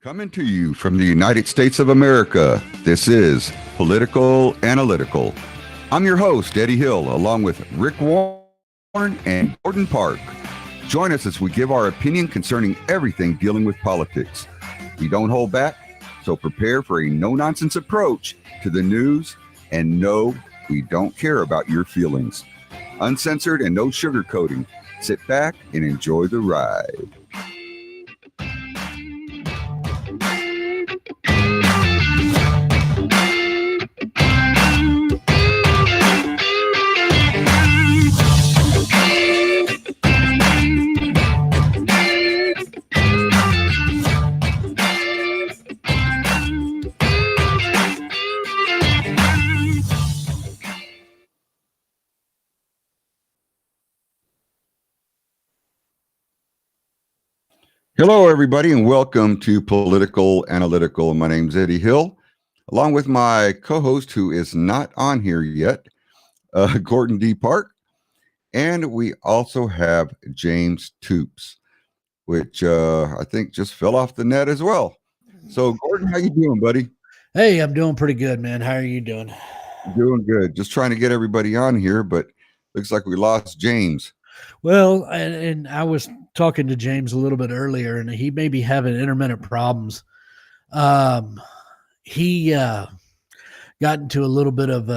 Coming to you from the United States of America, this is Political Analytical. I'm your host, Eddie Hill, along with Rick Warren and Gordon Park. Join us as we give our opinion concerning everything dealing with politics. We don't hold back, so prepare for a no-nonsense approach to the news, and no, we don't care about your feelings. Uncensored and no sugarcoating. Sit back and enjoy the ride. Hello, everybody, and welcome to Political Analytical. My name's Eddie Hill, along with my co-host, who is not on here yet, Gordon D. Park, and we also have James Toops, which I think just fell off the net as well. So, Gordon, how you doing, buddy? Hey, I'm doing pretty good, man. How are you doing? Doing good. Just trying to get everybody on here, but looks like we lost James. Well, and I was talking to James a little bit earlier, and he may be having intermittent problems. He got into a little bit of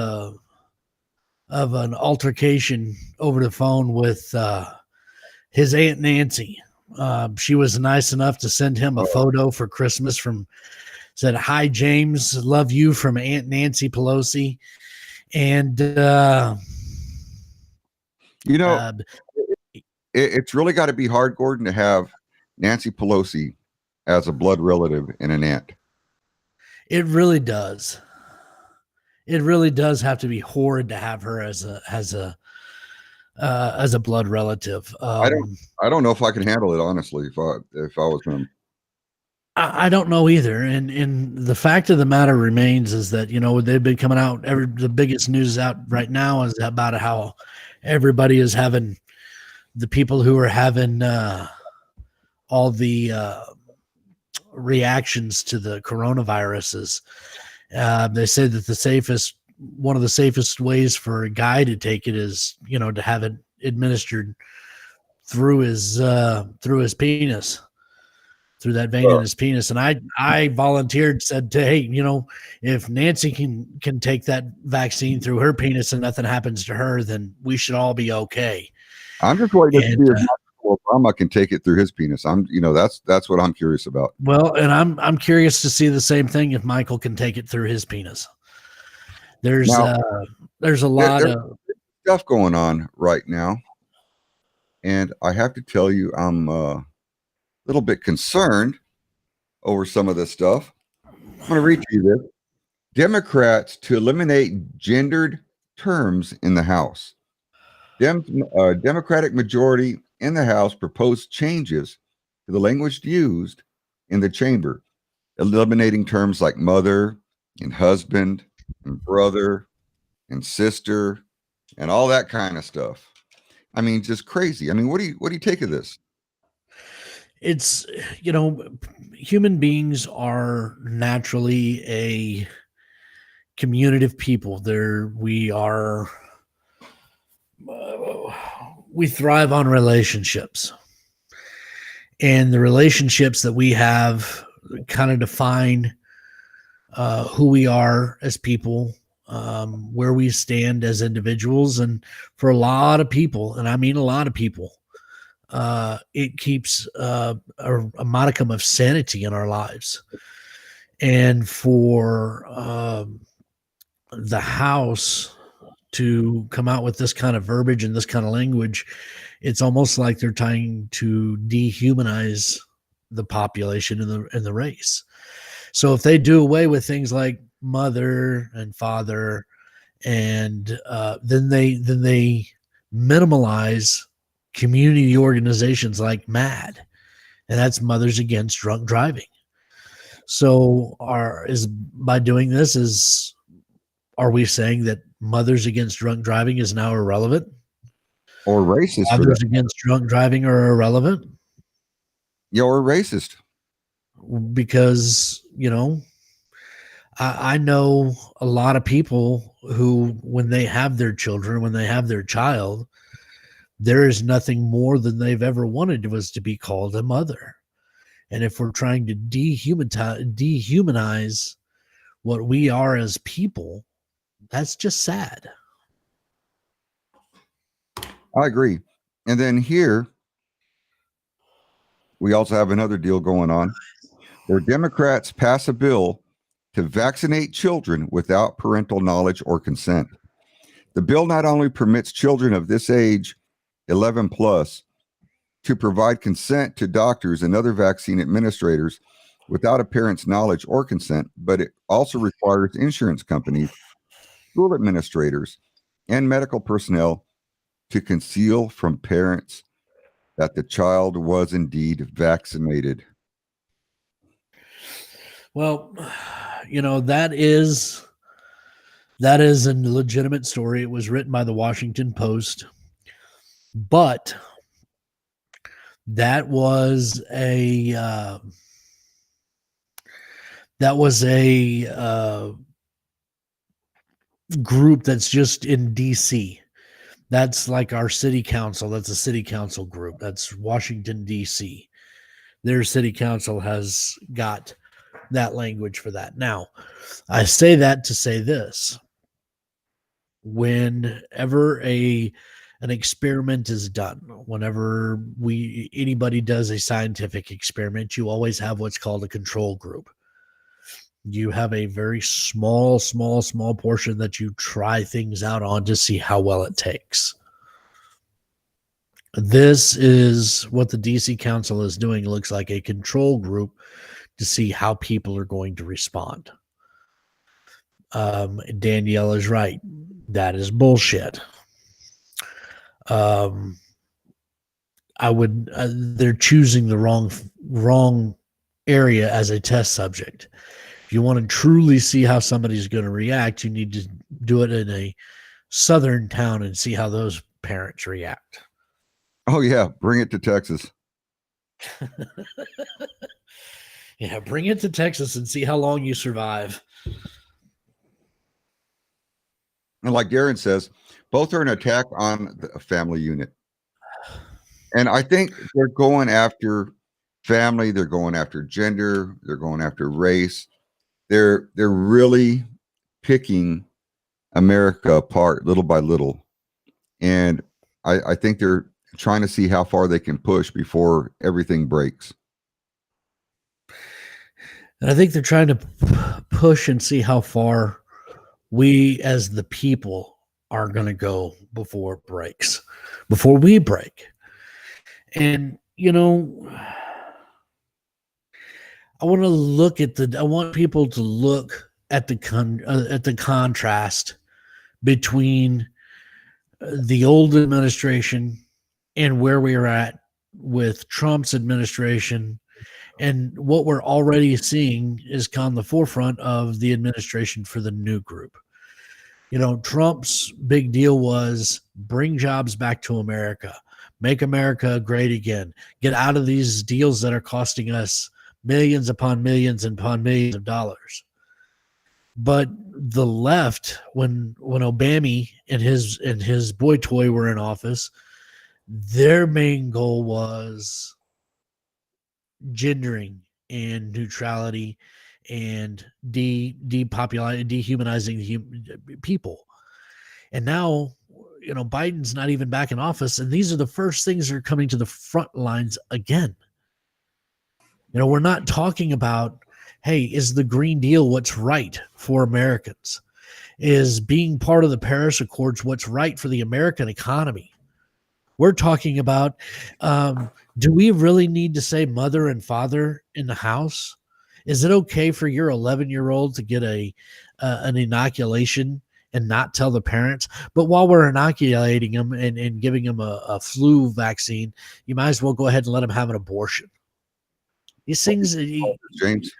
an altercation over the phone with his Aunt Nancy. She was nice enough to send him a photo for Christmas said, "Hi, James, love you from Aunt Nancy Pelosi." And, it's really got to be hard, Gordon, to have Nancy Pelosi as a blood relative and an aunt. It really does. It really does have to be horrid to have her as a blood relative. I don't know if I can handle it, honestly. If I was him, I don't know either. And the fact of the matter remains is that they've been coming out. The biggest news out right now is about how everybody is having. The people who are having all the reactions to the coronaviruses, they say that one of the safest ways for a guy to take it is, to have it administered through his penis, through that vein in his penis. And I volunteered, said, hey, if Nancy can take that vaccine through her penis and nothing happens to her, then we should all be okay. I'm just waiting to see if Obama can take it through his penis. That's what I'm curious about. Well, and I'm curious to see the same thing if Michael can take it through his penis. There's a lot of stuff going on right now, and I have to tell you, I'm a little bit concerned over some of this stuff. I'm going to read to you this: Democrats to eliminate gendered terms in the House. Democratic majority in the House proposed changes to the language used in the chamber, eliminating terms like mother and husband and brother and sister and all that kind of stuff. I mean, just crazy. I mean, what do you take of this? It's, human beings are naturally a communicative people. We thrive on relationships, and the relationships that we have kind of define who we are as people, where we stand as individuals. And for a lot of people, and I mean a lot of people, it keeps a modicum of sanity in our lives. And for the House to come out with this kind of verbiage and this kind of language, it's almost like they're trying to dehumanize the population and the race. So if they do away with things like mother and father, and then they minimalize community organizations like MAD, and that's Mothers Against Drunk Driving. So by doing this, are we saying that Mothers Against Drunk Driving is now irrelevant? Or racist? Mothers Against Drunk Driving are irrelevant? Yeah, or racist. because, I know a lot of people who, when they have their children, when they have their child, there is nothing more than they've ever wanted was to be called a mother. And if we're trying to dehumanize what we are as people, that's just sad. I agree. And then here, we also have another deal going on where Democrats pass a bill to vaccinate children without parental knowledge or consent. The bill not only permits children of this age, 11 plus, to provide consent to doctors and other vaccine administrators without a parent's knowledge or consent, but it also requires insurance companies, school administrators, and medical personnel to conceal from parents that the child was indeed vaccinated. Well, that is a legitimate story. It was written by the Washington Post, but that was a group that's just in DC. That's like our city council. That's a city council group. That's Washington, D.C. Their city council has got that language for that. Now, I say that to say this. Whenever an experiment is done, whenever anybody does a scientific experiment, you always have what's called a control group. You have a very small portion that you try things out on to see how well it takes. This is what the DC Council is doing. It looks like a control group to see how people are going to respond. Danielle is right. That is bullshit. They're choosing the wrong area as a test subject. If you want to truly see how somebody's going to react, you need to do it in a southern town and see how those parents react. Oh, yeah. Bring it to Texas. Yeah, bring it to Texas and see how long you survive. And like Darren says, both are an attack on the family unit. And I think they're going after family. They're going after gender. They're going after race. They're really picking America apart little by little. And I think they're trying to see how far they can push before everything breaks. And I think they're trying to push and see how far we as the people are going to go before it breaks, before we break. And, I want people to look at the contrast between the old administration and where we are at with Trump's administration, and what we're already seeing is on the forefront of the administration for the new group. Trump's big deal was bring jobs back to America, make America great again, get out of these deals that are costing us millions upon millions upon millions of dollars. But the left, when Obama and his boy toy were in office, their main goal was gendering and neutrality and dehumanizing people. And now, Biden's not even back in office, and these are the first things that are coming to the front lines again. We're not talking about, hey, is the Green Deal what's right for Americans? Is being part of the Paris Accords what's right for the American economy? We're talking about, do we really need to say mother and father in the house? Is it okay for your 11-year-old to get an inoculation and not tell the parents? But while we're inoculating them and giving them a flu vaccine, you might as well go ahead and let them have an abortion. These things, James.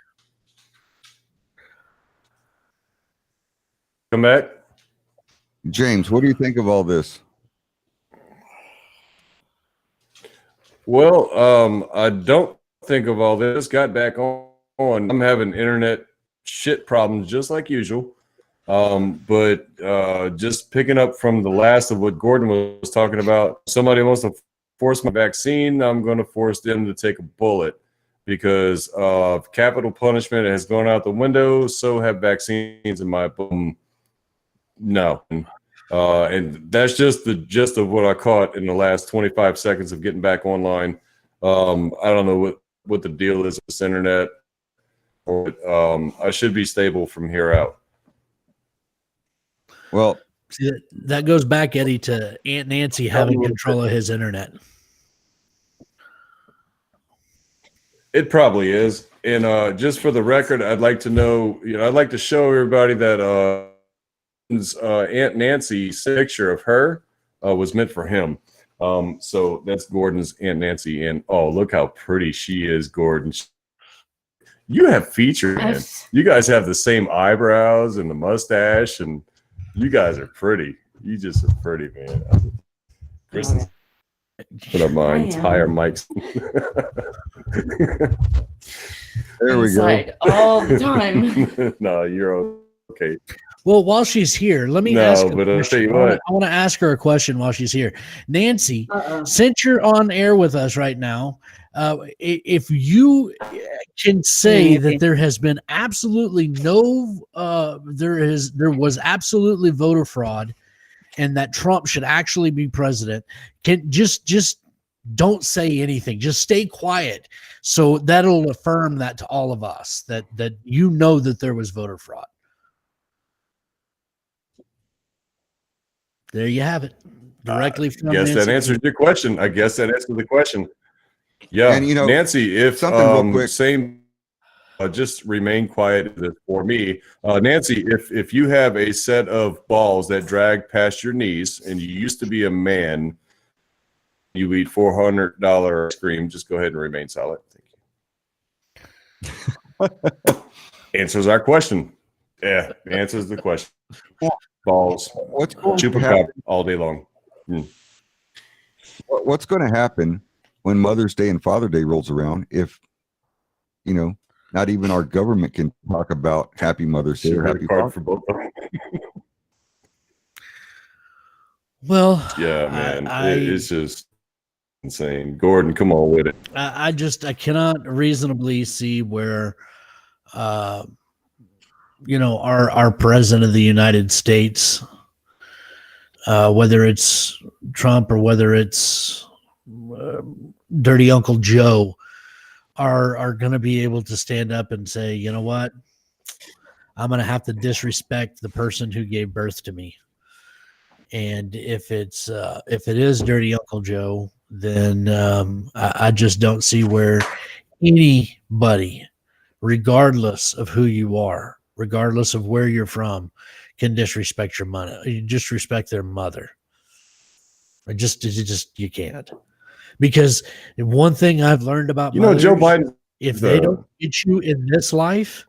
Come back. James, what do you think of all this? Well, I don't think of all this. Got back on on. I'm having internet shit problems just like usual. But just picking up from the last of what Gordon was talking about, somebody wants to force my vaccine, I'm going to force them to take a bullet because capital punishment has gone out the window. So have vaccines in my book. No. And that's just the gist of what I caught in the last 25 seconds of getting back online. I don't know what the deal is with this internet. I should be stable from here out. Well, see, that goes back, Eddie, to Aunt Nancy having control of his internet. It probably is. And just for the record, I'd like to know, I'd like to show everybody that Aunt Nancy's picture of her was meant for him. So that's Gordon's Aunt Nancy. And oh, look how pretty she is, Gordon. You have features, man. You guys have the same eyebrows and the mustache, and you guys are pretty. You just are pretty, man. Kristen's put up my entire mics. There we go. All the time. No, you're okay. Well, while she's here, let me ask her a but I'll tell you question. what. I want to ask her a question while she's here. Nancy, since you're on air with us right now, if you can say that there has been absolutely no, there was absolutely voter fraud, and that Trump should actually be president, can just don't say anything. Just stay quiet. So that'll affirm that to all of us that you know that there was voter fraud. There you have it. Directly from Yes, Nancy. that answers your question. I guess that answers the question. Yeah, And, Nancy, if something real quick. same, just remain quiet for me. Nancy, if you have a set of balls that drag past your knees, and you used to be a man, you eat $400 ice cream, just go ahead and remain silent. Thank you. Answers our question. Yeah, answers the question. Balls. What's going to Chupacabra happen? all day long. What's going to happen when Mother's Day and Father's Day rolls around if, not even our government can talk about Happy Mother's Day or Happy Father's for both of them. Well, Yeah, man, it's just insane. Gordon, come on with it. I cannot reasonably see where, our president of the United States, whether it's Trump or whether it's Dirty Uncle Joe, are going to be able to stand up and say, you know what, I'm going to have to disrespect the person who gave birth to me. And if it is Dirty Uncle Joe, then I just don't see where anybody, regardless of who you are, regardless of where you're from, can disrespect your mother. You disrespect their mother. You can't. Because one thing I've learned about mothers, Joe Biden, if they don't get you in this life,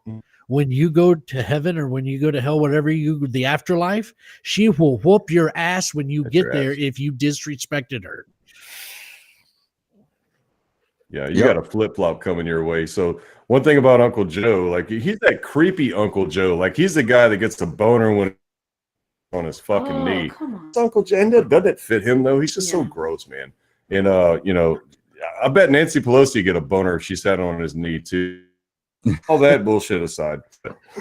when you go to heaven or when you go to hell, whatever the afterlife, she will whoop your ass when you get there if you disrespected her. Yeah, you got a flip-flop coming your way. So one thing about Uncle Joe, like he's that creepy Uncle Joe. Like he's the guy that gets a boner when on his fucking knee. Come on. It's Uncle Joe. And doesn't it fit him though? He's just so gross, man. And I bet Nancy Pelosi get a boner if she sat on his knee too. All that bullshit aside.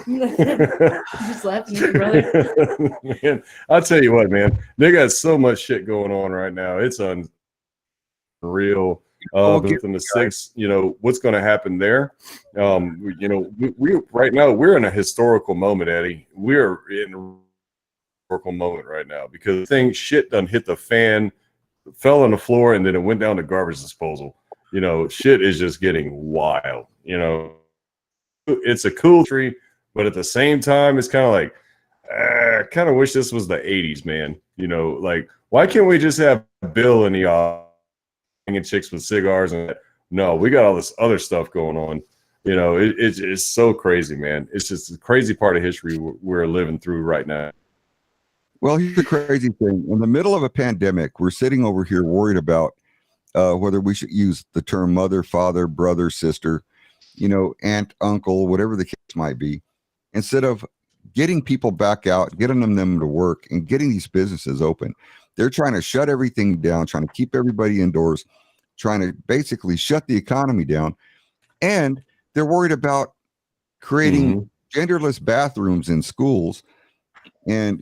Just laughing at your brother. Man, I'll tell you what, man. They got so much shit going on right now. It's unreal. Within the six, what's going to happen there? We right now we're in a historical moment, Eddie. We're in a historical moment right now because shit done hit the fan, fell on the floor, and then it went down to garbage disposal. Shit is just getting wild. It's a cool tree, but at the same time, it's kind of like, I kind of wish this was the 80s, man. Like, why can't we just have Bill in the hanging chicks with cigars? And no, we got all this other stuff going on. It's so crazy, man. It's just a crazy part of history we're living through right now. Well, here's the crazy thing. In the middle of a pandemic, we're sitting over here worried about whether we should use the term mother, father, brother, sister. aunt, uncle, whatever the case might be, instead of getting people back out, getting them to work and getting these businesses open. They're trying to shut everything down, trying to keep everybody indoors, trying to basically shut the economy down. And they're worried about creating genderless bathrooms in schools. And,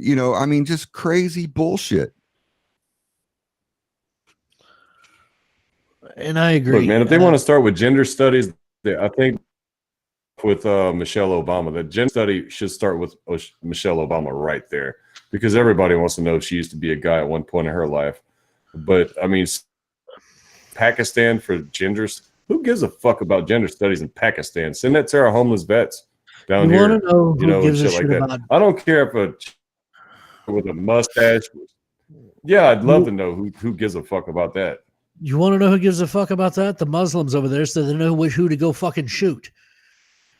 just crazy bullshit. And I agree. Look, man, if they want to start with gender studies, I think with Michelle Obama, that gender study should start with Michelle Obama right there, because everybody wants to know if she used to be a guy at one point in her life. But I mean, Pakistan for genders, who gives a fuck about gender studies in Pakistan? Send that to our homeless vets down here. Want to know who gives a shit like about? I don't care if with a mustache. Yeah, I'd love to know who gives a fuck about that. You want to know who gives a fuck about that? The Muslims over there, so they know who to go fucking shoot.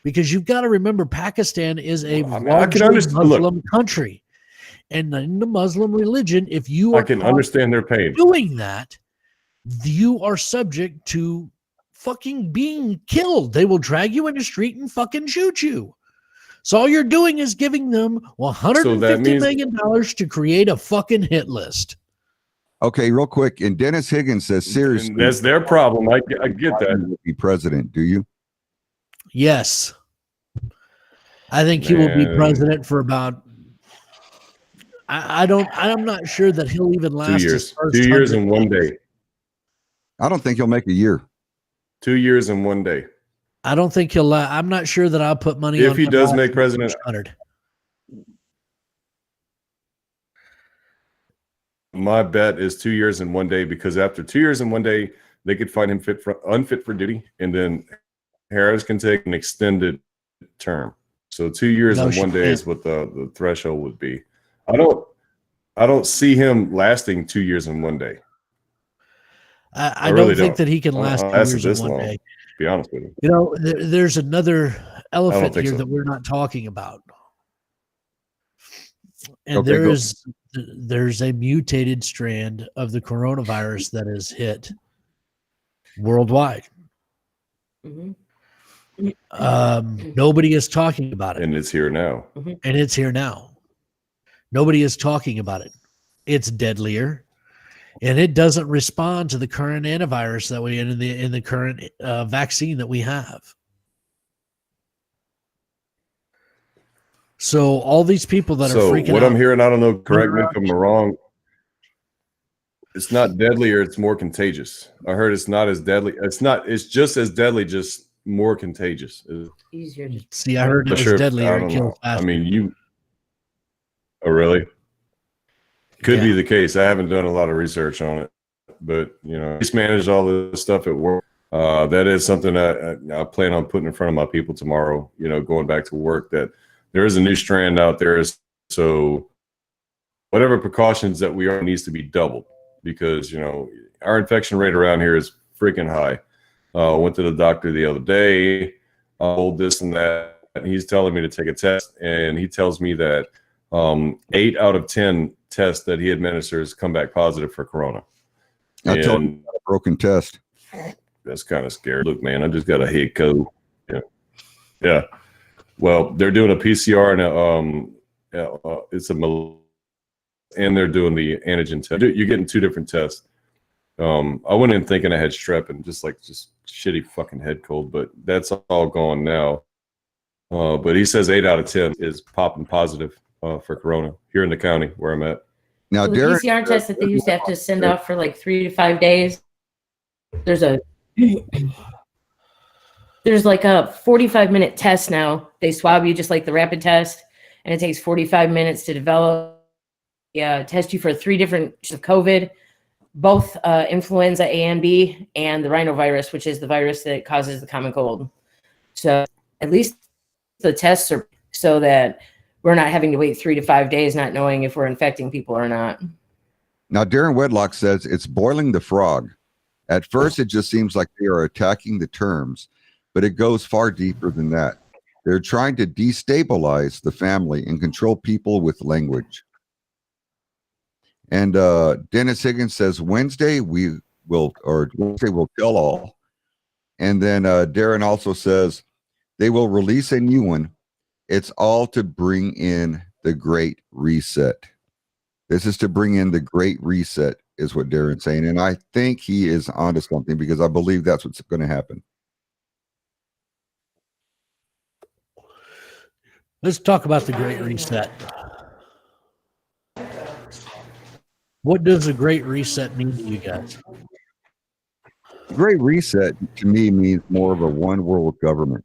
Because you've got to remember, Pakistan is a Muslim country. And in the Muslim religion, if you are understand their pain doing that, you are subject to fucking being killed. They will drag you in the street and fucking shoot you. So all you're doing is giving them $150 million to create a fucking hit list. Okay, real quick. And Dennis Higgins says, seriously, that's their problem. I get that. Be president, do you? Yes. I think he will be president for about, I'm not sure that he'll even last 2 years. 2 years and 1 day. I don't think he'll make a year. 2 years and 1 day. I don't think he'll. I'm not sure that I'll put money on if he does make president. 100. My bet is 2 years and 1 day, because after 2 years and 1 day, they could find him unfit for duty, and then Harris can take an extended term. So 2 years and 1 day is what the threshold would be. I don't see him lasting 2 years and 1 day. I really don't think that he can last 2 years and 1 day. To be honest with you. There's another elephant here that we're not talking about. And there's a mutated strand of the coronavirus that has hit worldwide. Nobody is talking about it. And it's here now. And it's here now. Nobody is talking about it. It's deadlier. And it doesn't respond to the current antivirus that we in the current vaccine that we have. So all these people that are freaking out. What I'm hearing, I don't know, correct me if I'm wrong. It's not deadlier, it's more contagious. I heard it's not as deadly. It's just as deadly, just more contagious. Easier to see. I heard it was deadlier and kills faster. I mean, really? Could be the case. I haven't done a lot of research on it, but he's managed all this stuff at work. That is something that I plan on putting in front of my people tomorrow. Going back to work, that there is a new strand out there. So whatever precautions that we are needs to be doubled, because our infection rate around here is freaking high. Went to the doctor the other day, told this and that. And he's telling me to take a test, and he tells me that 8 out of 10 tests that he administers come back positive for corona. I told him a broken test. That's kind of scary. Look, man, I just got a head cold. Yeah. Well, they're doing a PCR and and they're doing the antigen test. You're getting 2 different tests. I went in thinking I had strep and just shitty fucking head cold, but that's all gone now. But he says 8 out of 10 is popping positive for corona here in the county where I'm at. Now, the PCR test that they used to have to send off for 3 to 5 days. There's a 45-minute test now. They swab you just like the rapid test, and it takes 45 minutes to develop. Test you for 3 different of COVID, both influenza A and B, and the rhinovirus, which is the virus that causes the common cold. So at least the tests are so that we're not having to wait 3 to 5 days not knowing if we're infecting people or not. Now, Darren Wedlock says it's boiling the frog. At first, it just seems like they are attacking the terms, but it goes far deeper than that. They're trying to destabilize the family and control people with language. And Dennis Higgins says Wednesday we'll tell all. And then Darren also says they will release a new one. It's all to bring in the Great Reset. This is to bring in the Great Reset, is what Darren's saying. And I think he is onto something, because I believe that's what's going to happen. Let's talk about the Great Reset. What does a Great Reset mean to you guys? The Great Reset to me means more of a one world government,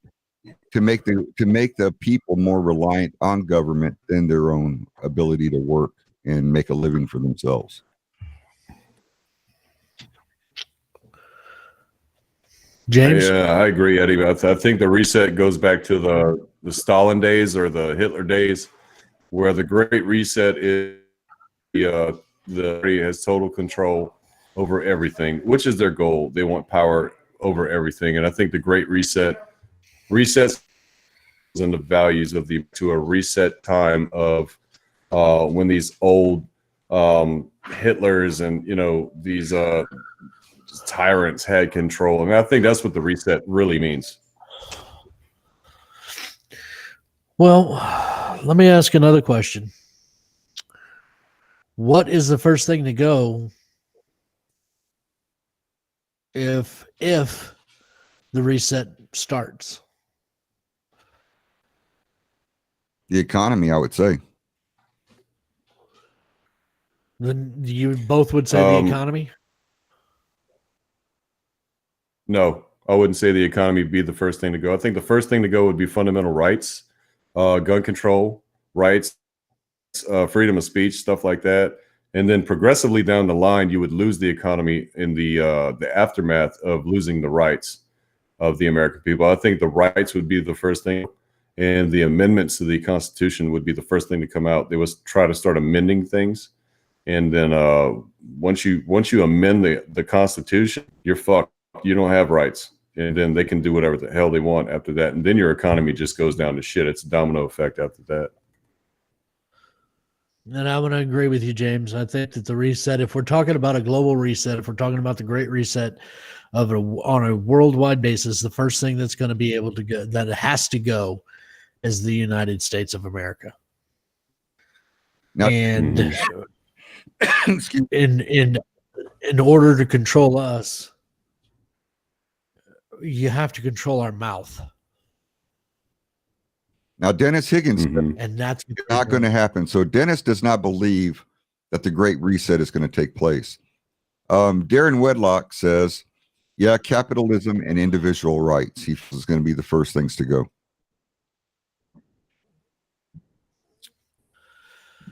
to make the people more reliant on government than their own ability to work and make a living for themselves. James? Yeah, I agree, Eddie. I think the reset goes back to the Stalin days or the Hitler days, where the Great Reset is the party has total control over everything, which is their goal. They want power over everything, and I think the Great Reset resets and the values of to a reset time of when these old Hitlers and these tyrants had control. I mean, I think that's what the reset really means. Well, let me ask another question. What is the first thing to go if the reset starts? The economy, I would say. Then you both would say the economy? No, I wouldn't say the economy would be the first thing to go. I think the first thing to go would be fundamental rights, gun control rights, freedom of speech, stuff like that. And then progressively down the line, you would lose the economy in the aftermath of losing the rights of the American people. I think the rights would be the first thing, and the amendments to the Constitution would be the first thing to come out. They would try to start amending things, and then once you amend the Constitution, you're fucked. You don't have rights, and then they can do whatever the hell they want after that, and then your economy just goes down to shit. It's a domino effect after that. And I'm going to agree with you, James. I think that the reset, if we're talking about a global reset, if we're talking about the Great Reset on a worldwide basis, the first thing that's going to be able to go, that it has to go, is the United States of America. Now, And excuse me. in order to control us, you have to control our mouth. Now, Dennis Higgins, And that's not going to happen. So Dennis does not believe that the Great Reset is going to take place. Darren Wedlock says, yeah, capitalism and individual rights, he feels is going to be the first things to go.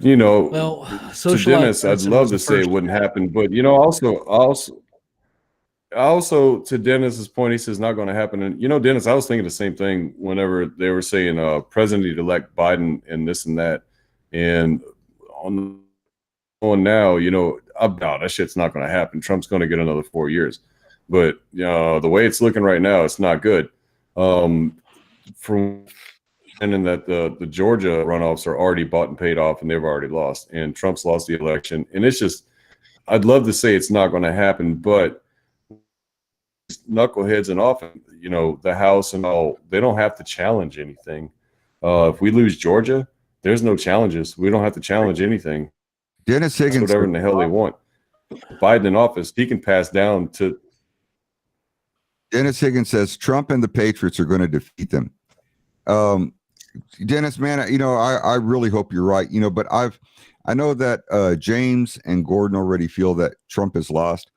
Well, to Dennis, I'd love to say it wouldn't happen, but also to Dennis's point, he says not going to happen. And Dennis, I was thinking the same thing whenever they were saying President-elect Biden and this and that, and on now, that shit's not going to happen. Trump's going to get another 4 years, but the way it's looking right now, it's not good. From and that the Georgia runoffs are already bought and paid off, and they've already lost, and Trump's lost the election, and it's just, I'd love to say it's not going to happen, but knuckleheads and often, the House and all, they don't have to challenge anything. If we lose Georgia, there's no challenges. We don't have to challenge anything. Dennis Higgins, whatever in the hell they want. Biden in office, he can pass down to. Dennis Higgins says Trump and the Patriots are going to defeat them. Dennis, man, I really hope you're right. But I know that James and Gordon already feel that Trump is lost.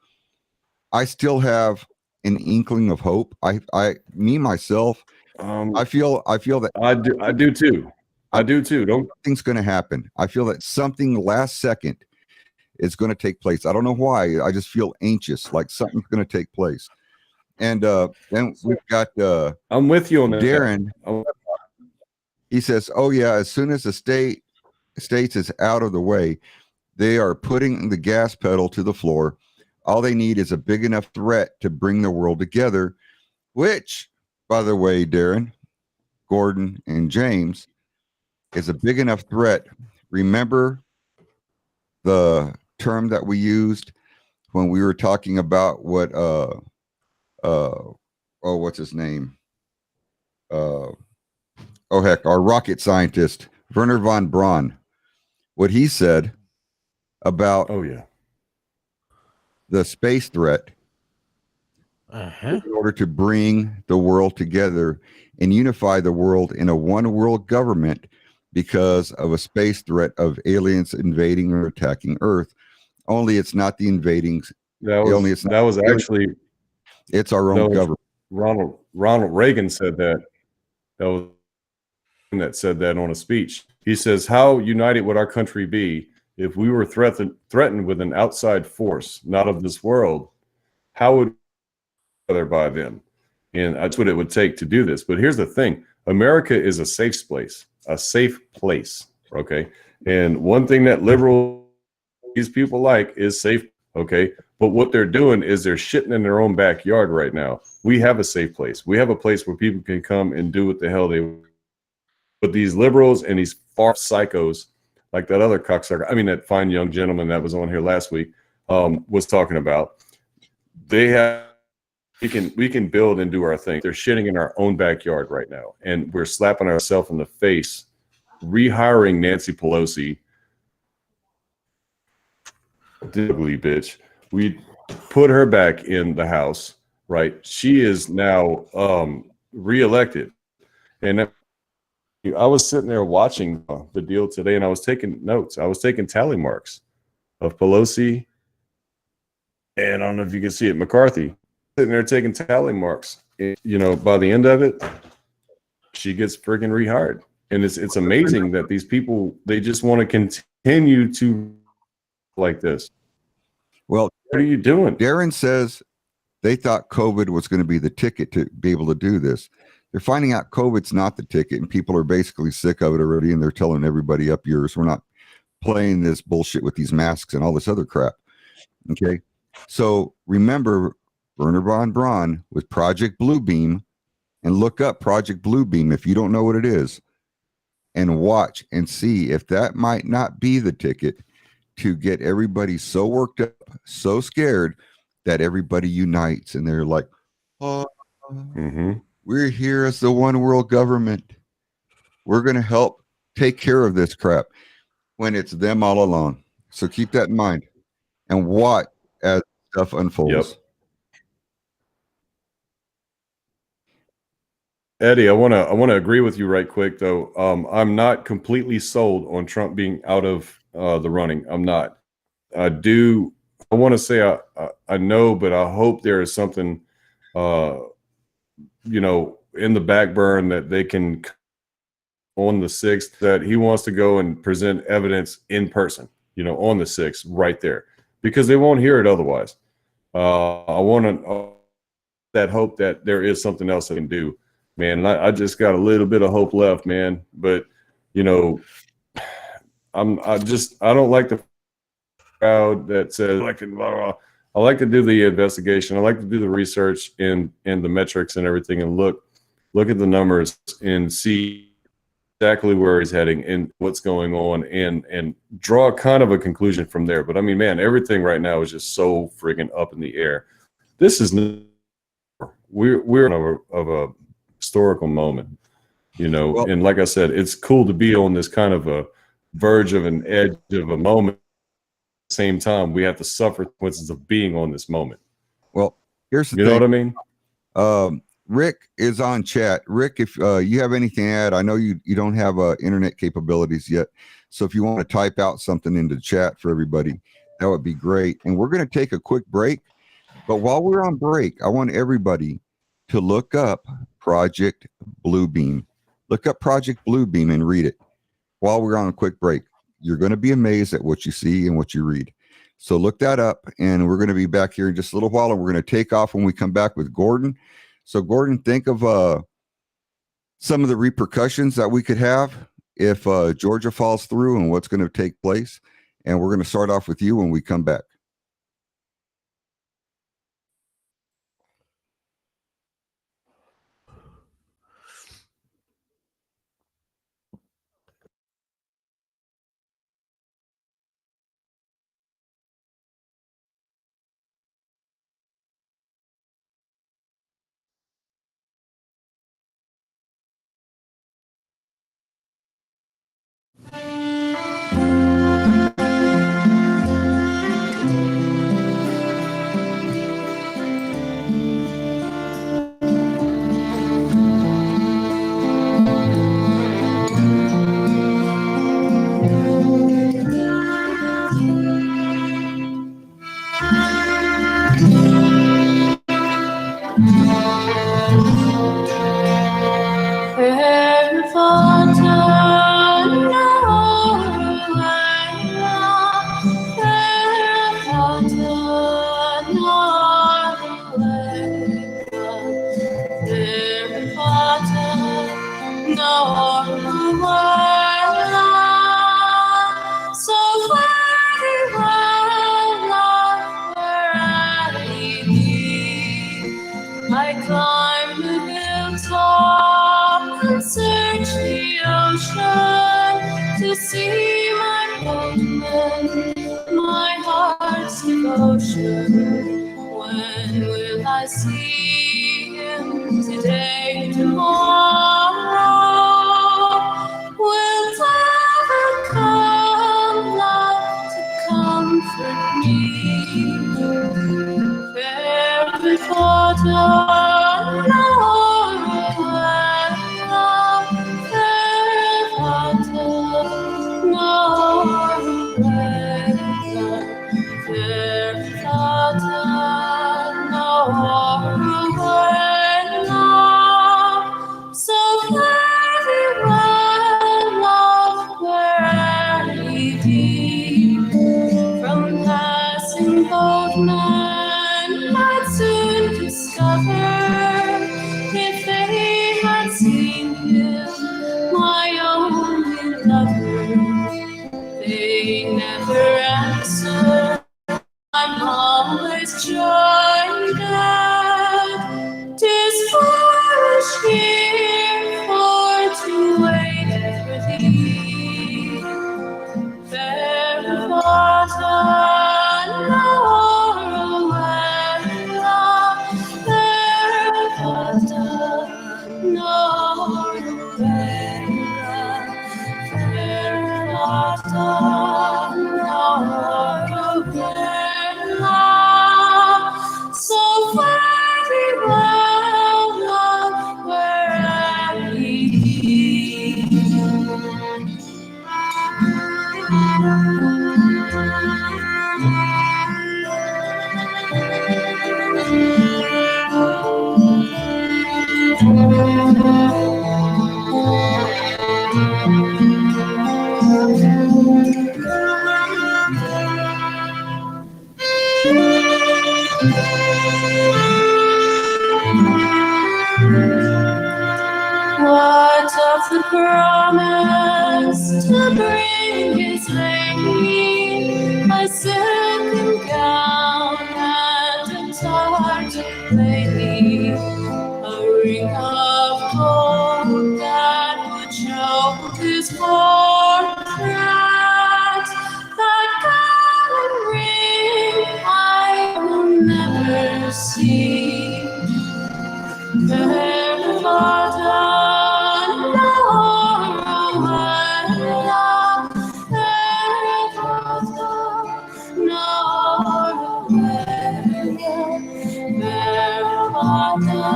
I still have an inkling of hope. Myself, I feel that I do too. I do too. Something's going to happen. I feel that something last second is going to take place. I don't know why. I just feel anxious, like something's going to take place. And then we've got I'm with you on that. Darren. He says, "Oh yeah, as soon as the states is out of the way, they are putting the gas pedal to the floor. All they need is a big enough threat to bring the world together," which, by the way, Darren, Gordon, and James, is a big enough threat. Remember the term that we used when we were talking about what what's his name? Uh, oh heck, our rocket scientist Werner von Braun. What he said about Oh yeah. the space threat Uh-huh. in order to bring the world together and unify the world in a one world government because of a space threat of aliens invading or attacking Earth. Only it's not the invading. Only it's not. That was actually It's our own that was government. Ronald Reagan said that. That was that said that on a speech. He says, "How united would our country be if we were threatened with an outside force, not of this world? How would we other by them?" And that's what it would take to do this. But here's the thing: America is a safe place, Okay, and one thing that liberal these people like is safe. Okay, but what they're doing is they're shitting in their own backyard right now. We have a safe place. We have a place where people can come and do what the hell they. But these liberals and these far psychos, like that other cocksucker, I mean, that fine young gentleman that was on here last week, was talking about, they have, we can build and do our thing. They're shitting in our own backyard right now. And we're slapping ourselves in the face, rehiring Nancy Pelosi, ugly bitch. We put her back in the House, right? She is now reelected. And I was sitting there watching the deal today, and I was taking notes. I was taking tally marks of Pelosi, and I don't know if you can see it, McCarthy, sitting there taking tally marks. And, you know, by the end of it, she gets freaking rehired, and it's amazing that these people, they just want to continue to like this. Well, What are you doing? Darren says they thought COVID was going to be the ticket to be able to do this. They're finding out COVID's not the ticket, and people are basically sick of it already, and they're telling everybody up yours. We're not playing this bullshit with these masks and all this other crap. Okay. So remember Werner von Braun with Project Bluebeam, and look up Project Bluebeam if you don't know what it is, and watch and see if that might not be the ticket to get everybody so worked up, so scared that everybody unites and they're like, oh, we're here as the one world government. We're going to help take care of this crap, when it's them all along. So keep that in mind and watch as stuff unfolds. Yep. Eddie, I want to agree with you right quick though. I'm not completely sold on Trump being out of the running. I'm not. I want to say I know, but I hope there is something, you know, in the back burn that they can on the 6th, that he wants to go and present evidence in person, you know, on the 6th right there, because they won't hear it otherwise. I want that hope that there is something else they can do, man. And I just got a little bit of hope left, man. But, you know, I don't like the crowd that says I can blah, blah. I like to do the investigation. I like to do the research and the metrics and everything, and look at the numbers and see exactly where he's heading and what's going on, and draw kind of a conclusion from there. But I mean, man, everything right now is just so friggin' up in the air. This is we're of a historical moment, you know. Well, and like I said, it's cool to be on this kind of a verge of an edge of a moment. At the same time, we have to suffer the consequences of being on this moment. Well, here's the thing. You know what I mean? Rick is on chat. Rick, if you have anything to add, I know you don't have internet capabilities yet. So if you want to type out something into chat for everybody, that would be great. And we're going to take a quick break. But while we're on break, I want everybody to look up Project Bluebeam. Look up Project Bluebeam and read it while we're on a quick break. You're going to be amazed at what you see and what you read. So look that up, and we're going to be back here in just a little while, and we're going to take off when we come back with Gordon. So Gordon, think of some of the repercussions that we could have if Georgia falls through and what's going to take place. And we're going to start off with you when we come back. nor the world. So very well, love, where I be. I climb the hilltop and search the ocean to see my boatman, my heart's devotion. When will I see him? Today, tomorrow? Will ever come, love, to comfort me? Fair water, so very well, love, where I be. From passing boatmen might soon discover if they had seen him, my only lover. They never answer. I'm always joined at 'tis foolish here for to wait for thee. Fair water, nor away, fair water, nor away, fair water, nor away. So very well, love, where I be. What of the promise to bring his lady a silken gown and a tartan lady, a ring of gold that would show his portrait? That golden ring I will never see. Fair water, nor away, fair water, nor away, fair water,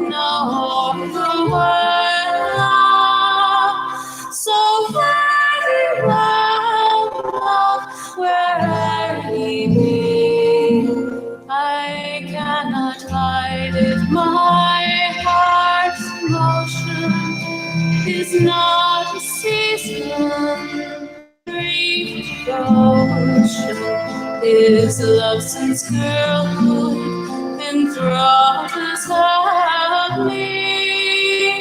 nor away. So very well, love, where he be. I cannot hide it, my heart's emotion is not a season, brief devotion. His love since girlhood enthralled has held me,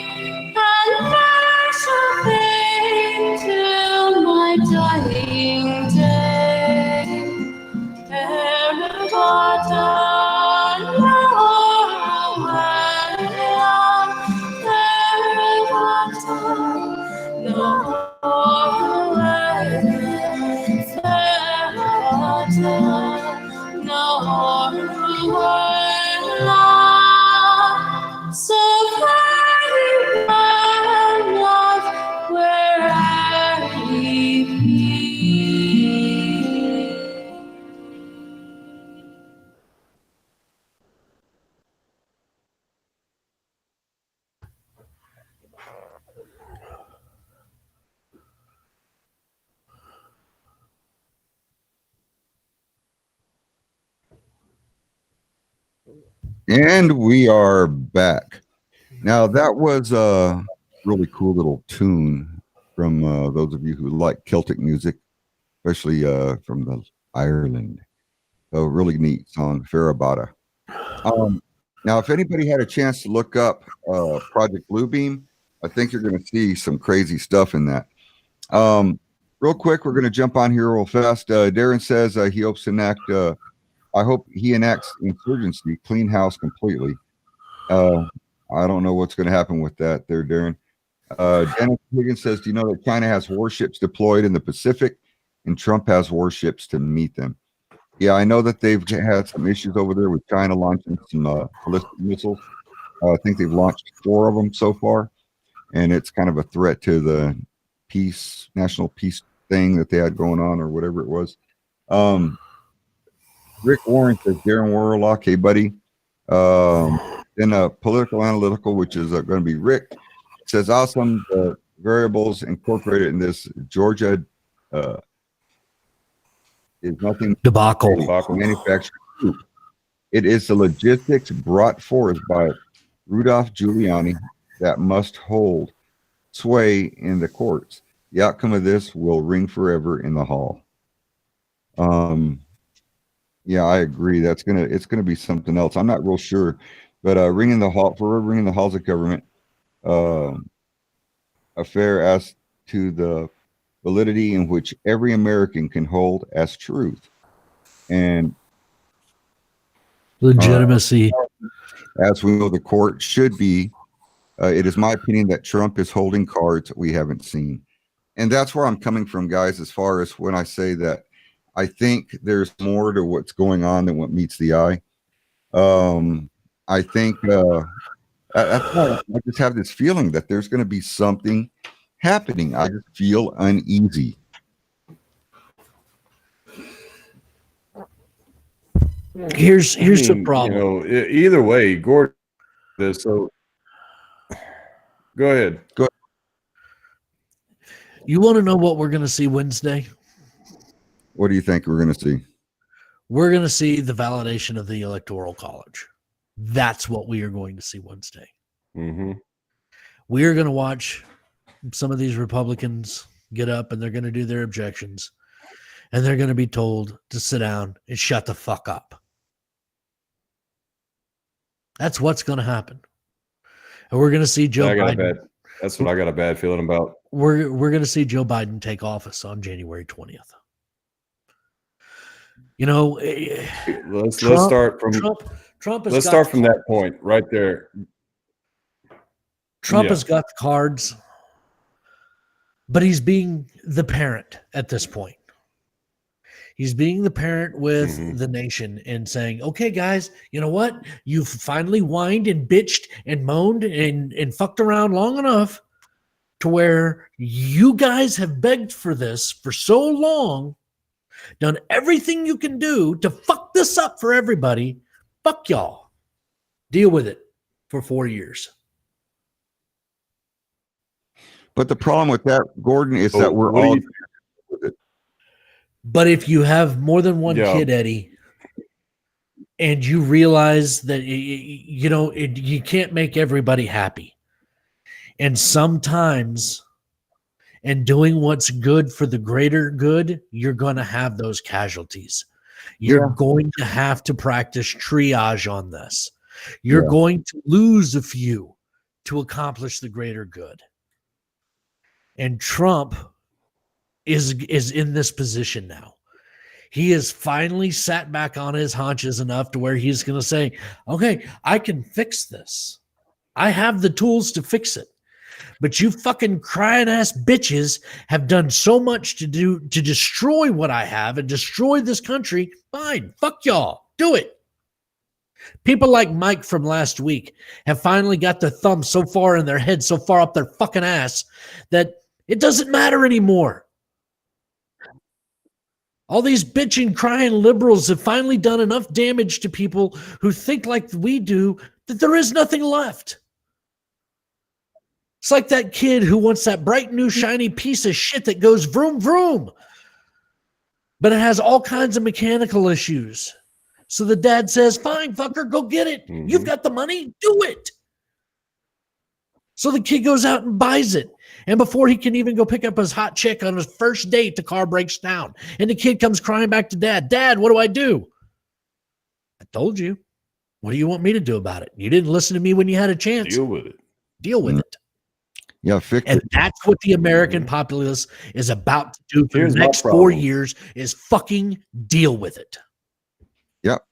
and I shall fade till my dying day. Fair water, nor away, fair water, nor away, fair water, nor away. So very well, love, where I be. And we are back. Now, that was a really cool little tune from those of you who like Celtic music, especially from the Ireland. A really neat song, Farabada. Now, if anybody had a chance to look up Project Bluebeam, I think you're going to see some crazy stuff in that. Real quick, we're going to jump on here real fast. Darren says he hopes to enact. I hope he enacts insurgency, clean house completely. I don't know what's going to happen with that there, Darren. Dennis Higgins says, do you know that China has warships deployed in the Pacific and Trump has warships to meet them? Yeah, I know that they've had some issues over there with China launching some ballistic missiles. I think they've launched 4 of them so far, and it's kind of a threat to the national peace thing that they had going on or whatever it was. Rick Warren says, Darren Warlock, hey, buddy. Then political analytical, which is going to be Rick, says, awesome. Variables incorporated in this Georgia is nothing Debacle. Manufacturing. It is the logistics brought forth by Rudolph Giuliani that must hold sway in the courts. The outcome of this will ring forever in the hall. Yeah, I agree. It's gonna be something else. I'm not real sure, but ringing the halls of government affair as to the validity in which every American can hold as truth and legitimacy. As we know, the court should be. It is my opinion that Trump is holding cards we haven't seen, and that's where I'm coming from, guys. As far as when I say that, I think there's more to what's going on than what meets the eye. I think I just have this feeling that there's going to be something happening. I just feel uneasy. Here's the problem. You know, either way, Gordon. So, go ahead. You want to know what we're going to see Wednesday? What do you think we're going to see? We're going to see the validation of the Electoral College. That's what we are going to see Wednesday. Mm-hmm. We are going to watch some of these Republicans get up and they're going to do their objections. And they're going to be told to sit down and shut the fuck up. That's what's going to happen. And we're going to see Joe Biden. That's what I got a bad feeling about. We're going to see Joe Biden take office on January 20th. You know, let's start from Trump. Let's start from that point right there. Trump has got the cards, but he's being the parent at this point. He's being the parent with the nation and saying, okay, guys, you know what? You've finally whined and bitched and moaned and fucked around long enough to where you guys have begged for this for so long, done everything you can do to fuck this up for everybody. Fuck y'all. Deal with it for 4 years. But the problem with that, Gordon, is that we're all with it. But if you have more than one kid, Eddie, and you realize that you can't make everybody happy, and sometimes, in doing what's good for the greater good, you're going to have those casualties. You're going to have to practice triage on this. You're going to lose a few to accomplish the greater good. And Trump is in this position now. He has finally sat back on his haunches enough to where he's going to say, okay, I can fix this. I have the tools to fix it. But you fucking crying ass bitches have done so much to destroy what I have and destroy this country. Fine. Fuck y'all. Do it. People like Mike from last week have finally got their thumb so far in their head, so far up their fucking ass that it doesn't matter anymore. All these bitching, crying liberals have finally done enough damage to people who think like we do that there is nothing left. It's like that kid who wants that bright new shiny piece of shit that goes vroom vroom, but it has all kinds of mechanical issues. So the dad says, fine, fucker, go get it. You've got the money, do it. So the kid goes out and buys it. And before he can even go pick up his hot chick on his first date, the car breaks down. And the kid comes crying back to dad. Dad, what do I do? I told you. What do you want me to do about it? You didn't listen to me when you had a chance. Deal with it. Deal with it. Yeah, fix And it. that's what the American populace is about to do for Here's the my next 4 problem. years is fucking deal with it. Yep.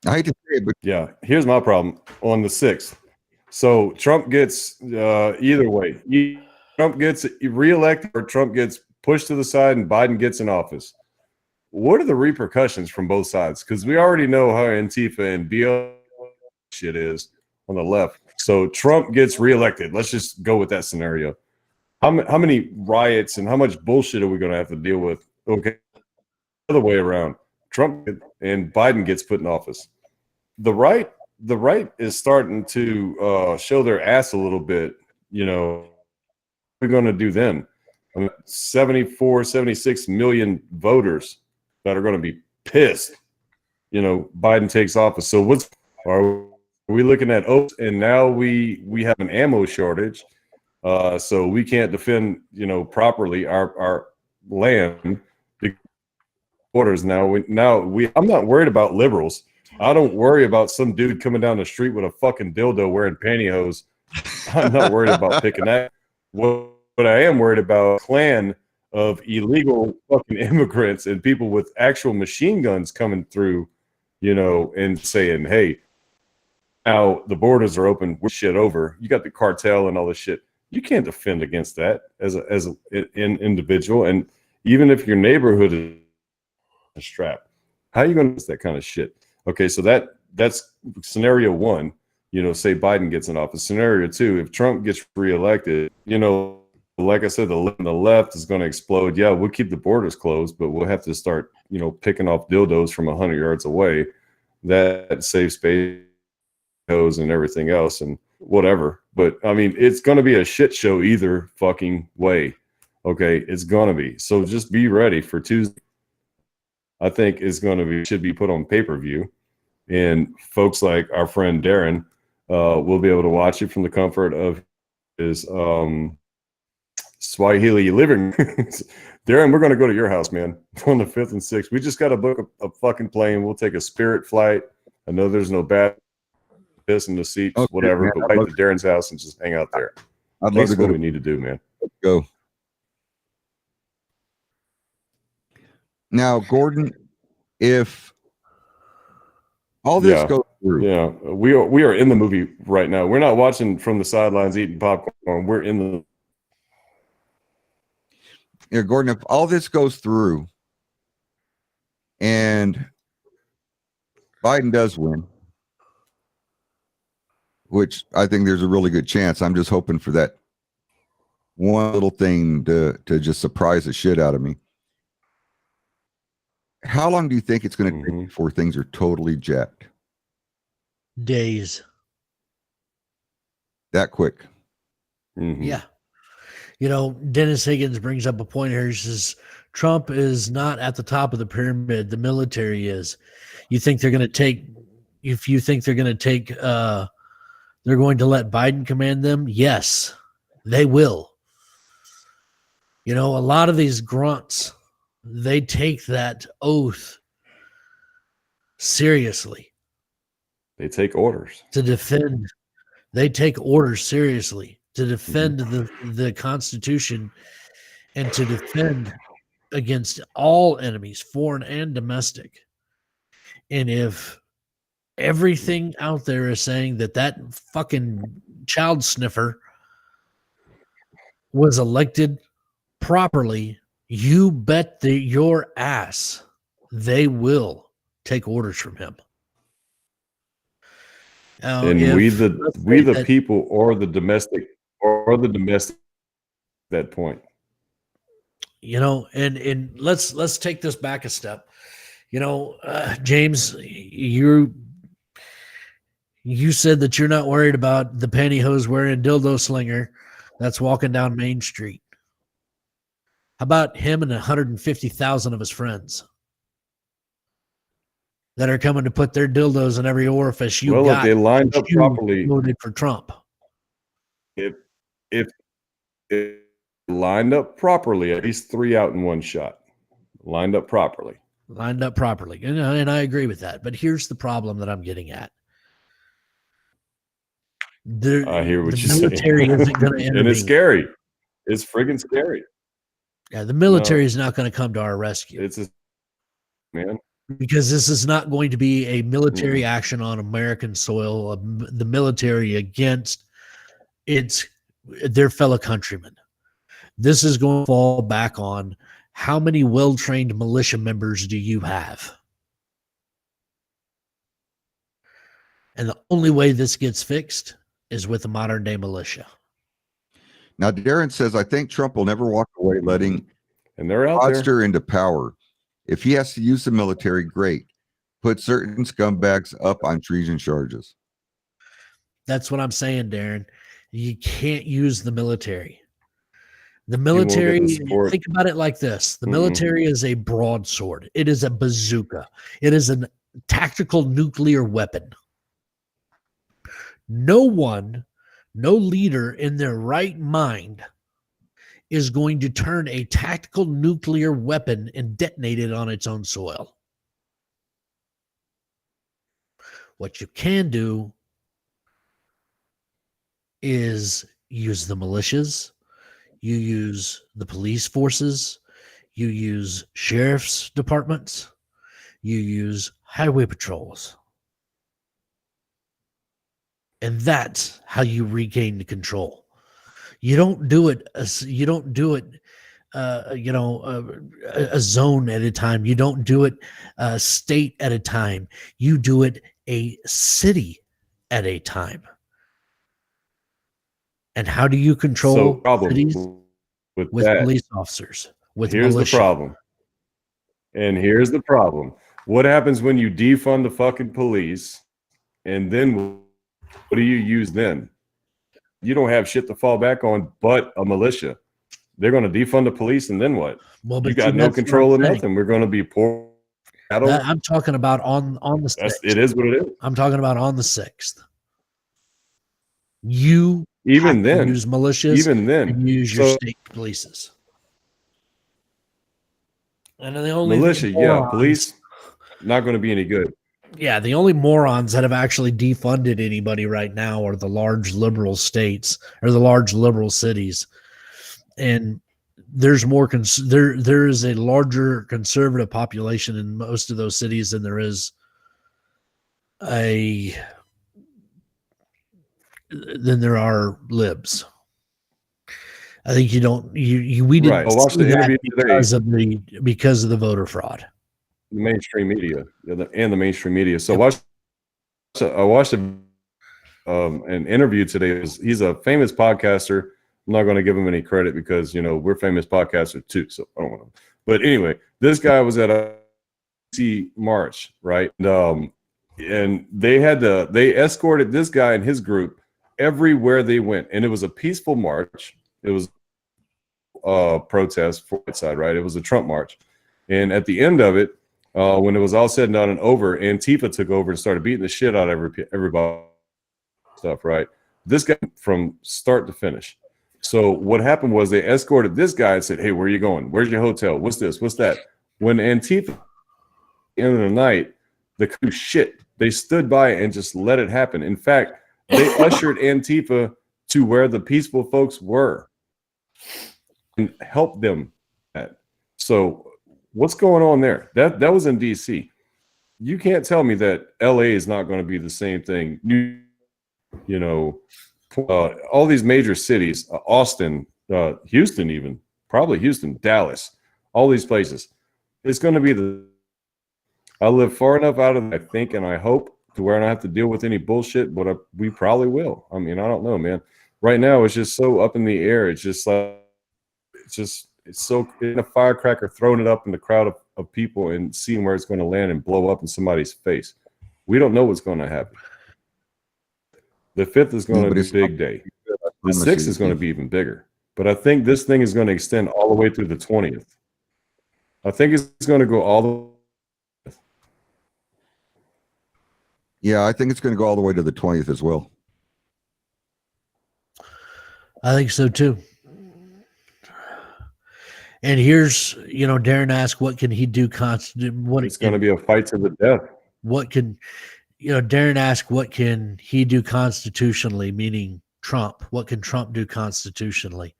I hate to say it, but Yeah, here's my problem on the 6th. So Trump gets either way. Trump gets reelected or Trump gets pushed to the side and Biden gets in office. What are the repercussions from both sides? Because we already know how Antifa and BL shit is on the left. So Trump gets reelected. Let's just go with that scenario. How many riots and how much bullshit are we going to have to deal with? Okay, other way around. Trump and Biden gets put in office. The right is starting to show their ass a little bit. You know, what are we going to do then? I mean, 74, 76 million voters that are going to be pissed. You know, Biden takes office. So are we looking at oats? And now we have an ammo shortage, so we can't defend properly our land. Borders now. I'm not worried about liberals. I don't worry about some dude coming down the street with a fucking dildo wearing pantyhose. I'm not worried about picking that. What I am worried about, a clan of illegal fucking immigrants and people with actual machine guns coming through, and saying, hey, now the borders are open, we're shit over. You got the cartel and all this shit. You can't defend against that as an individual. And even if your neighborhood is a strap, how are you going to do that kind of shit? Okay, so that's scenario one. Say Biden gets in office. Scenario two, if Trump gets reelected, like I said, the left is going to explode. Yeah, we'll keep the borders closed, but we'll have to start, picking off dildos from 100 yards away. That saves space and everything else and whatever. But I mean, it's going to be a shit show either fucking way. Okay, it's going to be. So just be ready for Tuesday. I think should be put on pay-per-view, and folks like our friend Darren will be able to watch it from the comfort of his Swahili living. Darren, we're going to go to your house, man, on the 5th and 6th. We just got to book a fucking plane. We'll take a Spirit flight. I know there's no bad piss in the seats, okay, whatever, man, but right to Darren's house and just hang out there. I'd love That's to go. what we need to do, man. Let's go. Now, Gordon, if all this goes through, yeah, we are in the movie right now. We're not watching from the sidelines eating popcorn. We're in the. Yeah, Gordon, if all this goes through and Biden does win, which I think there's a really good chance. I'm just hoping for that one little thing to just surprise the shit out of me. How long do you think it's going to take before things are totally jacked? Days. That quick? Mm-hmm. Yeah. Dennis Higgins brings up a point here. He says Trump is not at the top of the pyramid. The military is. You think they're going to take? If you think they're going to take, they're going to let Biden command them. Yes, they will. A lot of these grunts, they take that oath seriously. They take orders to defend. They take orders seriously to defend the Constitution and to defend against all enemies, foreign and domestic. And if everything out there is saying that fucking child sniffer was elected properly, you bet your ass they will take orders from him. and we the people or the domestic that point. And let's take this back a step. James, you said that you're not worried about the pantyhose wearing dildo slinger that's walking down Main Street. How about him and 150,000 of his friends that are coming to put their dildos in every orifice you got? If they lined up properly, voted for Trump. If lined up properly, at least 3 out in one shot. Lined up properly. And I agree with that. But here's the problem that I'm getting at. I hear what The you're military saying. isn't going to And it's intervene. scary. It's friggin' scary. Yeah, the military No. is not going to come to our rescue It's a man. because this is not going to be a military Mm. action on American soil. The military against their fellow countrymen. This is going to fall back on how many well-trained militia members do you have? And the only way this gets fixed is with a modern day militia. Now, Darren says, I think Trump will never walk away letting And they're out there. fraudster into power. If he has to use the military, great. Put certain scumbags up on treason charges. That's what I'm saying, Darren. You can't use the military. The won't get the military, support. think about it like this. The Mm-mm. military is a broadsword. It is a bazooka. It is a tactical nuclear weapon. No leader in their right mind is going to turn a tactical nuclear weapon and detonate it on its own soil. What you can do is use the militias, you use the police forces, you use sheriff's departments, you use highway patrols. And that's how you regain the control. You don't do it. A zone at a time. You don't do it a state at a time. You do it a city at a time. And how do you control So problem cities? with With that. police officers. With Here's militia. the problem. And here's the problem. What happens when you defund the fucking police? And then what do you use then? You don't have shit to fall back on but a militia. They're going to defund the police, and then what? Well, You but got see, no that's what control of I'm saying. nothing. We're going to be poor. I'm talking about on the 6th. It is what it is. I'm talking about on the 6th. You Even have to then, use militias even then, and use your so state polices. And the only militia, yeah, morons- police, not going to be any good. Yeah, the only morons that have actually defunded anybody right now are the large liberal states or the large liberal cities. And there's more there is a larger conservative population in most of those cities than there is than there are libs. I think we didn't Right. I watched see the that interview today. because of the voter fraud. The mainstream media and the mainstream media. So I watched an interview today. He's a famous podcaster. I'm not going to give him any credit because we're famous podcasters too. So I don't want to. But anyway, this guy was at a march, right? And they escorted this guy and his group everywhere they went, and it was a peaceful march. It was a protest for its side, right? It was a Trump march, and at the end of it, when it was all said and done and over, Antifa took over and started beating the shit out of everybody. Stuff, right? This guy from start to finish. So what happened was they escorted this guy and said, "Hey, where are you going? Where's your hotel? What's this? What's that?" When Antifa end of the night, they stood by and just let it happen. In fact, they ushered Antifa to where the peaceful folks were and helped them. So what's going on there? That was in DC. You can't tell me that LA is not going to be the same thing. All these major cities, Austin, Houston, even probably Houston, Dallas, all these places. It's going to be I live far enough out of it, I think, and I hope, to where I don't have to deal with any bullshit, but we probably will. I mean, I don't know, man. Right now, it's just so up in the air. It's just like, it's so in a firecracker, throwing it up in the crowd of people and seeing where it's going to land and blow up in somebody's face. We don't know what's going to happen. The 5th is going to be a big day. The 6th is going to be even bigger. But I think this thing is going to extend all the way through the 20th. I think it's going to go all the Yeah, I think it's going to go all the way to the 20th as well. I think so too. And here's, Darren asked, what can he do? It's going to be a fight to the death. What can, Darren asked, what can he do constitutionally, meaning Trump? What can Trump do constitutionally?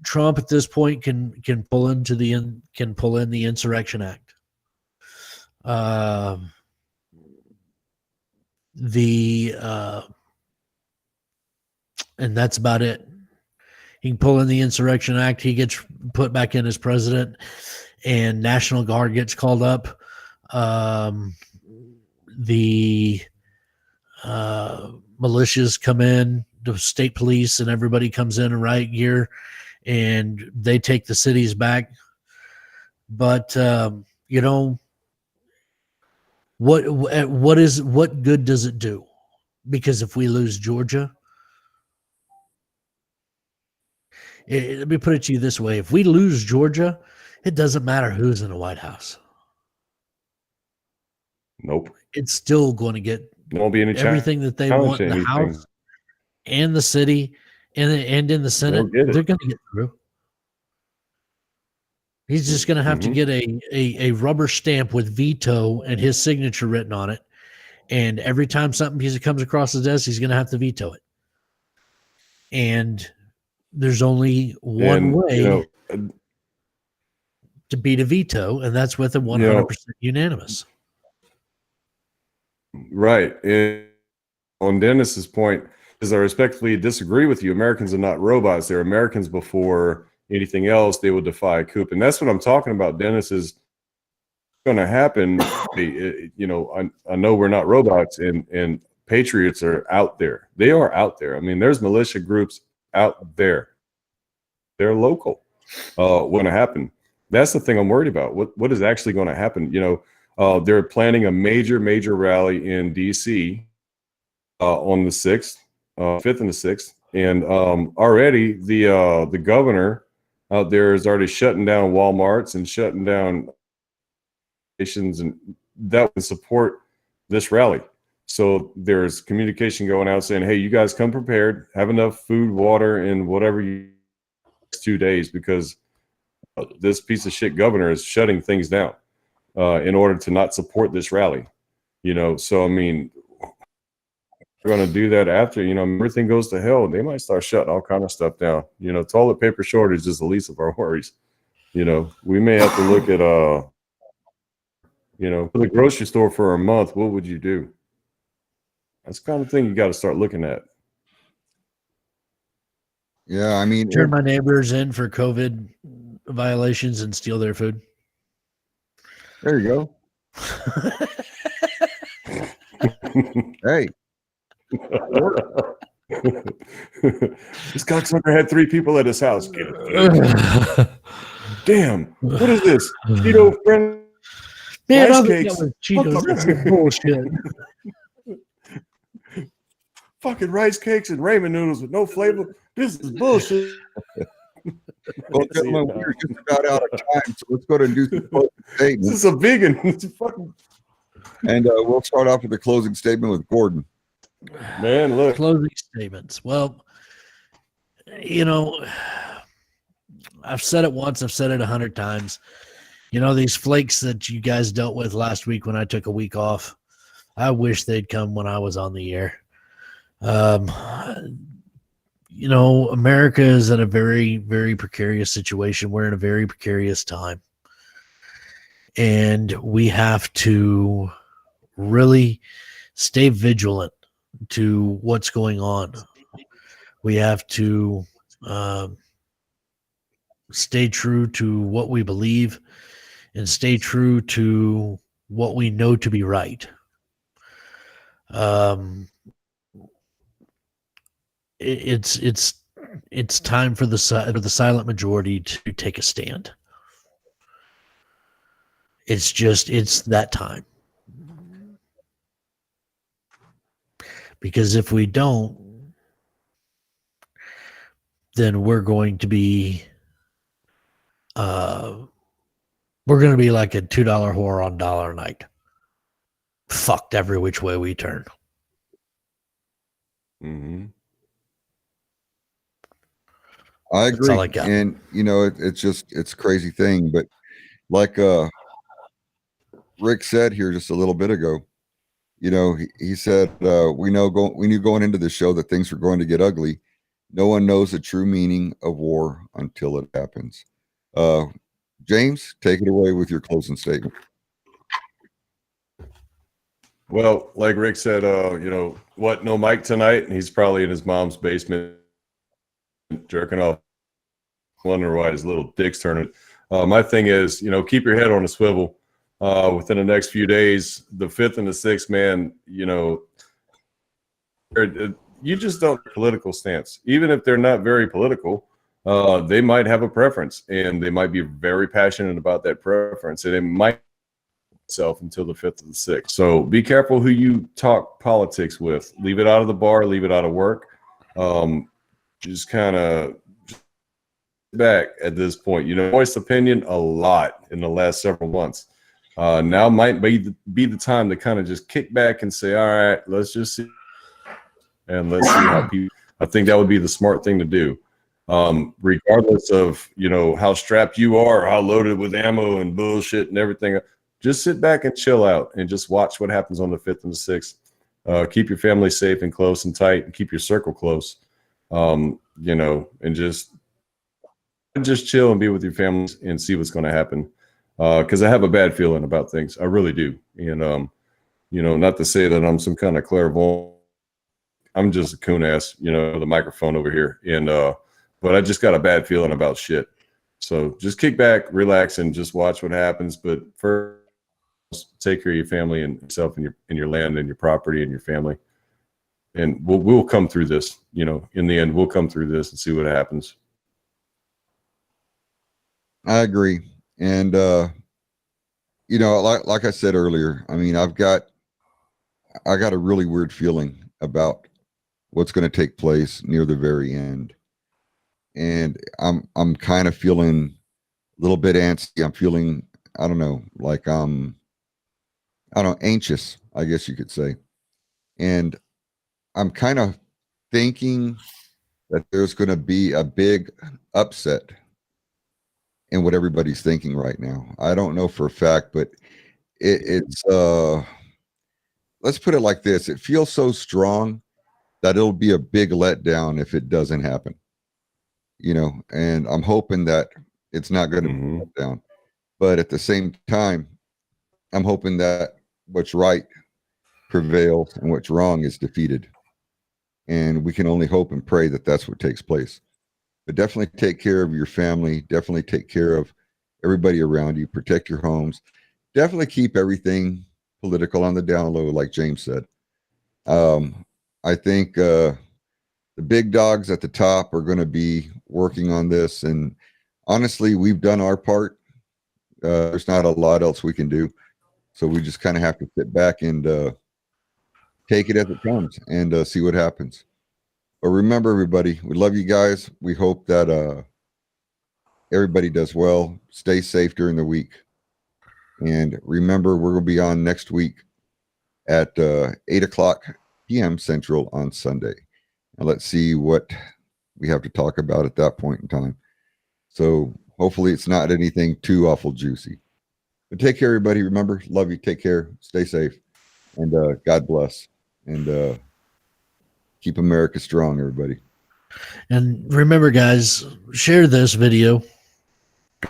Trump at this point can pull in the Insurrection Act. And that's about it. He can pull in the Insurrection Act. He gets put back in as president, and National Guard gets called up. The militias come in, the state police, and everybody comes in riot gear, and they take the cities back. But what good does it do? Because if we lose Georgia, let me put it to you this way: if we lose Georgia, it doesn't matter who's in the White House. Nope. It's still going to get won't be any everything that they want in the House and the city and in the Senate. They're going to get through. He's just going to have to get a rubber stamp with veto and his signature written on it. And every time something comes across his desk, he's going to have to veto it. And there's only one way to beat a veto, and that's with a 100% unanimous. Right. And on Dennis's point, as I respectfully disagree with you, Americans are not robots. They're Americans before anything else. They will defy a coup. And that's what I'm talking about. Dennis, is going to happen. I know we're not robots, and patriots are out there. They are out there. I mean, there's militia groups out there. They're local. What's going to happen? That's the thing I'm worried about. What is actually going to happen? They're planning a major rally in D.C. On the 6th, 5th and the 6th. And already the governor out there is already shutting down Walmarts and shutting down stations, and that would support this rally. So there's communication going out saying, hey, you guys come prepared, have enough food, water, and whatever you 2 days, because this piece of shit governor is shutting things down in order to not support this rally. So I mean, we're going to do that after everything goes to hell. They might start shutting all kind of stuff down. Toilet paper shortage is the least of our worries. We may have to look at for the grocery store for a month. What would you do? That's the kind of thing you got to start looking at. Yeah, I mean, turn my neighbors in for COVID violations and steal their food. There you go. Hey. This cocksucker had 3 people at his house. Damn, what is this? Cheeto friend? Man, rice cakes. Cheetos. That's some bullshit. Fucking rice cakes and ramen noodles with no flavor. This is bullshit. Well, gentlemen, we're just about out of time, so let's go to do some closing statements. This is a vegan. And we'll start off with a closing statement with Gordon. Man, look. Closing statements. Well, I've said it once, I've said it 100 times. These flakes that you guys dealt with last week when I took a week off, I wish they'd come when I was on the air. America is in a very, very precarious situation. We're in a very precarious time. And we have to really stay vigilant to what's going on. We have to stay true to what we believe and stay true to what we know to be right. It's time for the silent majority to take a stand. It's that time. Because if we don't, then we're going to be like a $2 whore on dollar night. Fucked every which way we turn. Mm-hmm. I agree. That's all I got. And it's a crazy thing, but like Rick said here just a little bit ago, You know, he said, we knew going into the show that things were going to get ugly. No one knows the true meaning of war until it happens. James, take it away with your closing statement. Well, like Rick said, no Mike tonight, and he's probably in his mom's basement jerking off, wondering why his little dick's turning. My thing is, keep your head on a swivel. Within the next few days, the 5th and the 6th, man, you just don't political stance. Even if they're not very political, they might have a preference, and they might be very passionate about that preference, and it might itself until the 5th or the 6th. So be careful who you talk politics with. Leave it out of the bar, leave it out of work. Just kind of back at this point. Voiced opinion a lot in the last several months. Now might be the time to kind of just kick back and say, all right, let's just see. And let's see how people, I think that would be the smart thing to do. Regardless of, how strapped you are, how loaded with ammo and bullshit and everything, just sit back and chill out and just watch what happens on the 5th and the 6th. Keep your family safe and close and tight, and keep your circle close. And just chill and be with your families and see what's going to happen. Because I have a bad feeling about things. I really do. And, not to say that I'm some kind of clairvoyant. I'm just a coon ass, with a microphone over here. And, but I just got a bad feeling about shit. So just kick back, relax, and just watch what happens. But first, take care of your family and yourself and your land and your property and your family. And we'll come through this, in the end, we'll come through this and see what happens. I agree. And, like I said earlier, I mean, I got a really weird feeling about what's going to take place near the very end. And I'm kind of feeling a little bit antsy. I'm feeling, I don't know, like anxious, I guess you could say. And I'm kind of thinking that there's going to be a big upset in what everybody's thinking right now. I don't know for a fact, but it's let's put it like this. It feels so strong that it'll be a big letdown if it doesn't happen. And I'm hoping that it's not going to be a letdown. But at the same time, I'm hoping that what's right prevails and what's wrong is defeated. And we can only hope and pray that that's what takes place. But definitely take care of your family. Definitely take care of everybody around you. Protect your homes. Definitely keep everything political on the down low, like James said. I think the big dogs at the top are going to be working on this. And honestly, we've done our part. There's not a lot else we can do. So we just kind of have to sit back and take it as it comes and see what happens. But remember, everybody, we love you guys. We hope that everybody does well. Stay safe during the week. And remember, we're going to be on next week at 8 o'clock p.m. Central on Sunday. And let's see what we have to talk about at that point in time. So hopefully it's not anything too awful juicy. But take care, everybody. Remember, love you. Take care. Stay safe. And God bless. And keep America strong, everybody. And remember, guys, share this video.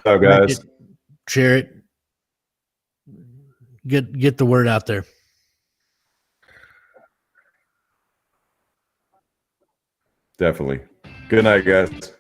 Ciao, guys. Share it. Get the word out there. Definitely. Good night, guys.